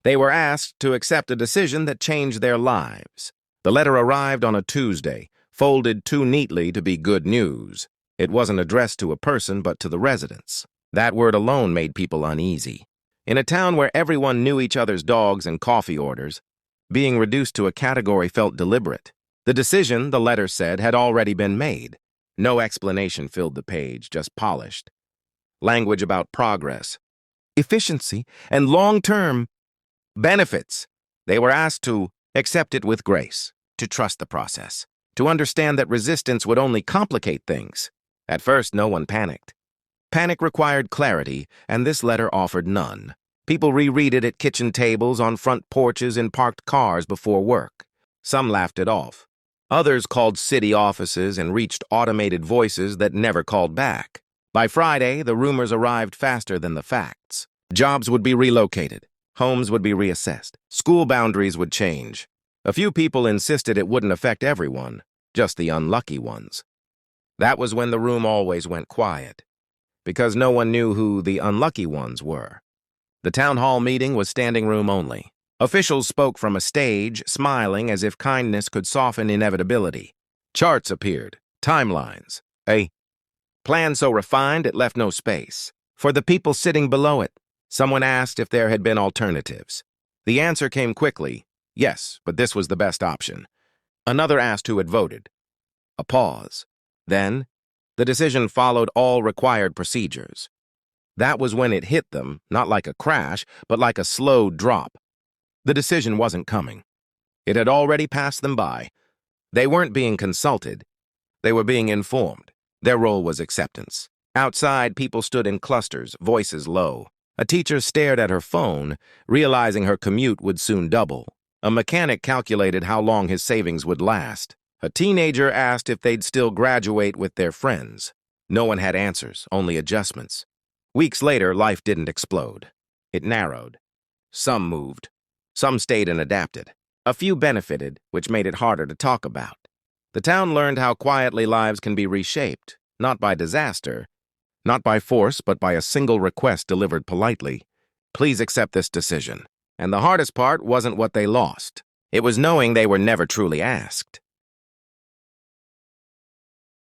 They were asked to accept a decision that changed their lives. The letter arrived on a Tuesday, folded too neatly to be good news. It wasn't addressed to a person but to the residents. That word alone made people uneasy. In a town where everyone knew each other's dogs and coffee orders, being reduced to a category felt deliberate. The decision, the letter said, had already been made. No explanation filled the page, just polished. Language about progress, efficiency, and long-term benefits. They were asked to accept it with grace, to trust the process, to understand that resistance would only complicate things. At first, no one panicked. Panic required clarity, and this letter offered none. People reread it at kitchen tables, on front porches, in parked cars before work. Some laughed it off. Others called city offices and reached automated voices that never called back. By Friday, the rumors arrived faster than the facts. Jobs would be relocated. Homes would be reassessed. School boundaries would change. A few people insisted it wouldn't affect everyone, just the unlucky ones. That was when the room always went quiet, because no one knew who the unlucky ones were. The town hall meeting was standing room only. Officials spoke from a stage, smiling as if kindness could soften inevitability. Charts appeared, timelines, a plan so refined it left no space. For the people sitting below it, someone asked if there had been alternatives. The answer came quickly, yes, but this was the best option. Another asked who had voted. A pause. Then, the decision followed all required procedures. That was when it hit them, not like a crash, but like a slow drop. The decision wasn't coming. It had already passed them by. They weren't being consulted. They were being informed. Their role was acceptance. Outside, people stood in clusters, voices low. A teacher stared at her phone, realizing her commute would soon double. A mechanic calculated how long his savings would last. A teenager asked if they'd still graduate with their friends. No one had answers, only adjustments. Weeks later, life didn't explode. It narrowed. Some moved. Some stayed and adapted. A few benefited, which made it harder to talk about. The town learned how quietly lives can be reshaped, not by disaster, not by force, but by a single request delivered politely. Please accept this decision. And the hardest part wasn't what they lost. It was knowing they were never truly asked.